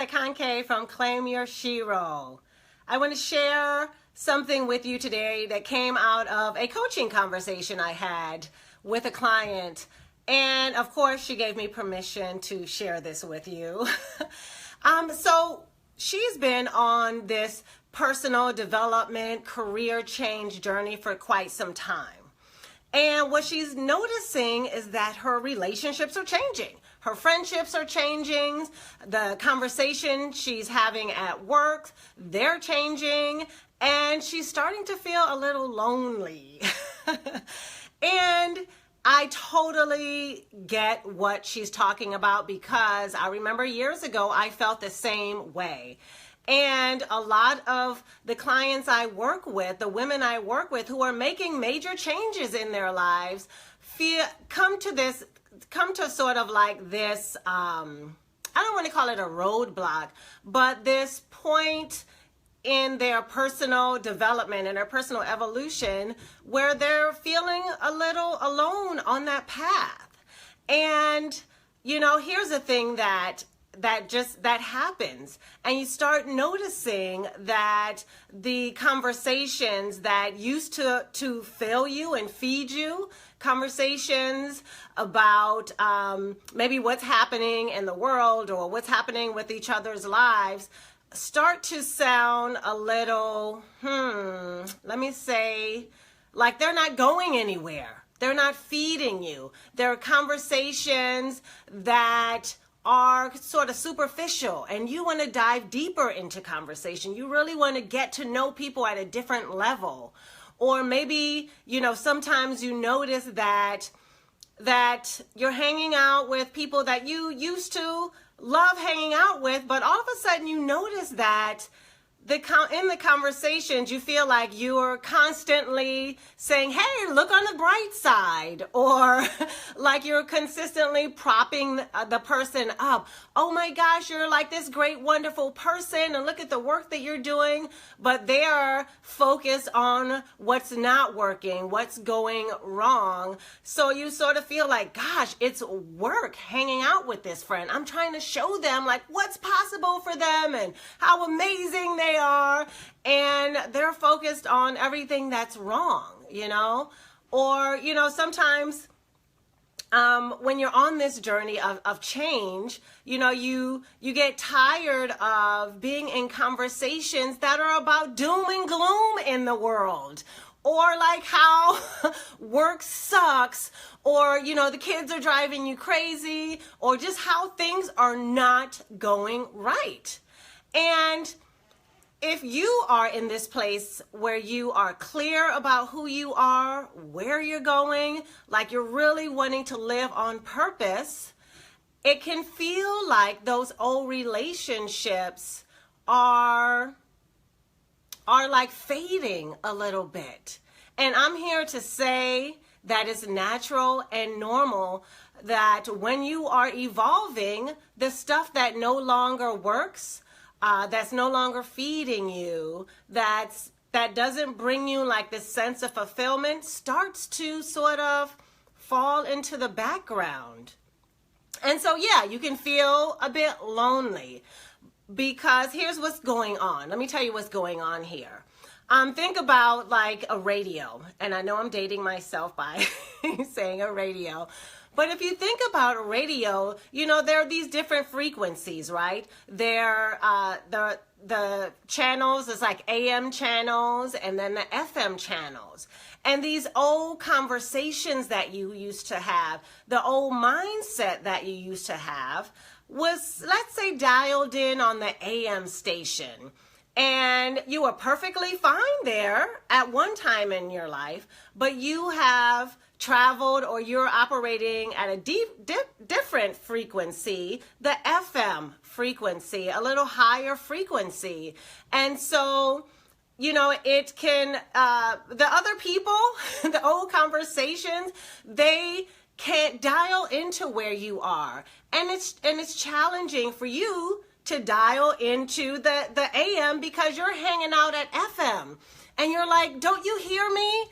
Akanke from Claim Your Shero. I want to share something with you today that came out of a coaching conversation I had with a client. And of course, she gave me permission to share this with you. So she's been on this personal development, career change journey for quite some time. And what she's noticing is that her relationships are changing. Her friendships are changing. The conversation she's having at work, they're changing. And she's starting to feel a little lonely. And I totally get what she's talking about because I remember years ago I felt the same way. And a lot of the clients I work with, the women I work with who are making major changes in their lives, come to sort of like this, I don't want to call it a roadblock, but this point in their personal development and their personal evolution where they're feeling a little alone on that path. And, you know, here's the thing that happens, and you start noticing that the conversations that used to fill you and feed you, conversations about maybe what's happening in the world or what's happening with each other's lives, start to sound a little, let me say, like they're not going anywhere. They're not feeding you. They're conversations that are sort of superficial, and you want to dive deeper into conversation. You really want to get to know people at a different level. Or maybe, you know, sometimes you notice that you're hanging out with people that you used to love hanging out with, but all of a sudden you notice that in the conversations, you feel like you're constantly saying, hey, look on the bright side, or like you're consistently propping the person up. Oh my gosh, you're like this great, wonderful person, and look at the work that you're doing, but they are focused on what's not working, what's going wrong. So you sort of feel like, gosh, it's work hanging out with this friend. I'm trying to show them like what's possible for them and how amazing they are, and they're focused on everything that's wrong, you know? Or, you know, sometimes when you're on this journey of change, you know, you get tired of being in conversations that are about doom and gloom in the world, or like how work sucks, or, you know, the kids are driving you crazy, or just how things are not going right. And if you are in this place where you are clear about who you are, where you're going, like you're really wanting to live on purpose, it can feel like those old relationships are like fading a little bit. And I'm here to say that it's natural and normal that when you are evolving, the stuff that no longer works, that's no longer feeding you, that doesn't bring you like this sense of fulfillment, starts to sort of fall into the background. And so, yeah, you can feel a bit lonely because here's what's going on. Let me tell you what's going on here. Think about like a radio, and I know I'm dating myself by saying a radio. But if you think about a radio, you know, there are these different frequencies, right? There, the channels is like AM channels and then the FM channels. And these old conversations that you used to have, the old mindset that you used to have was, let's say, dialed in on the AM station. And you were perfectly fine there at one time in your life, but you have traveled, or you're operating at a different frequency, the FM frequency, a little higher frequency. And so, you know, it can, the other people, the old conversations, they can't dial into where you are. And it's challenging for you to dial into the AM because you're hanging out at FM. And you're like, don't you hear me?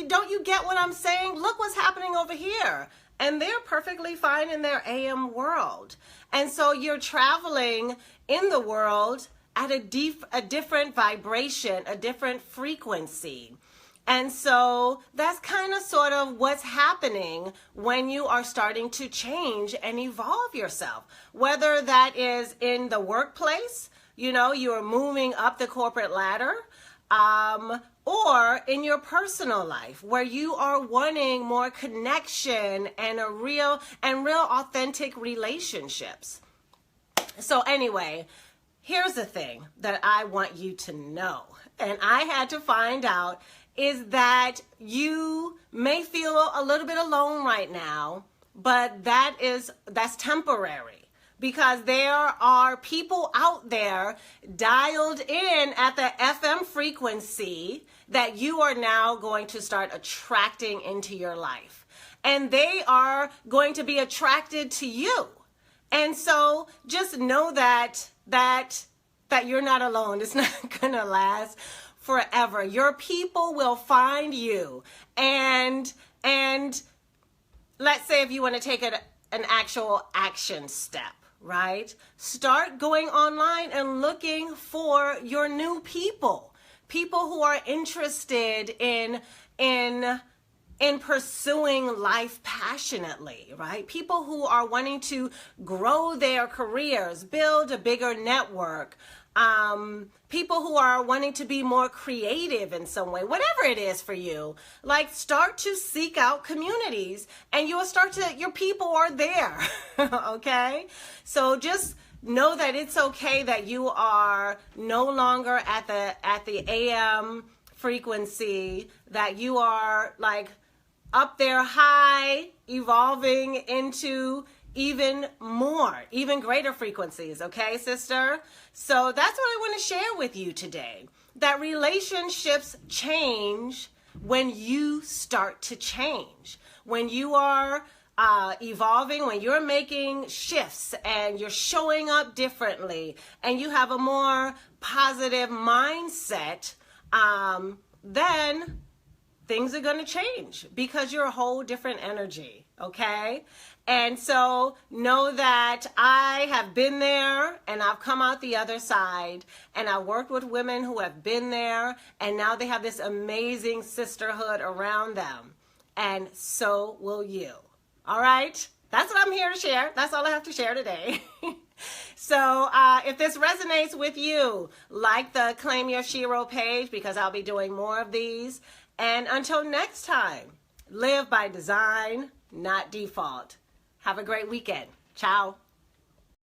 Don't you get what I'm saying? Look what's happening over here. and they're perfectly fine in their AM world. And so you're traveling in the world at a different vibration, a different frequency. And so that's kind of sort of what's happening when you are starting to change and evolve yourself, whether that is in the workplace, you know, you're moving up the corporate ladder, or in your personal life where you are wanting more connection and real authentic relationships. So anyway, here's the thing that I want you to know, and I had to find out, is that you may feel a little bit alone right now, but that's temporary. Because there are people out there dialed in at the FM frequency that you are now going to start attracting into your life. And they are going to be attracted to you. And so just know that you're not alone. It's not going to last forever. Your people will find you. And let's say if you want to take an actual action step, right? Start going online and looking for your new people who are interested in pursuing life passionately, right? People who are wanting to grow their careers, build a bigger network, people who are wanting to be more creative in some way, whatever it is for you. Like, start to seek out communities, and your people are there. Okay? So just know that it's okay that you are no longer at the AM frequency, that you are like up there high, evolving into even greater frequencies. Okay, sister? So that's what I want to share with you today. That relationships change when you start to change. When you are evolving, when you're making shifts and you're showing up differently and you have a more positive mindset, then things are going to change because you're a whole different energy, okay? And so know that I have been there and I've come out the other side, and I worked with women who have been there, and now they have this amazing sisterhood around them, and so will you. All right? That's what I'm here to share. That's all I have to share today. So if this resonates with you, like the Claim Your Shero page, because I'll be doing more of these. And until next time, live by design, not default. Have a great weekend. Ciao.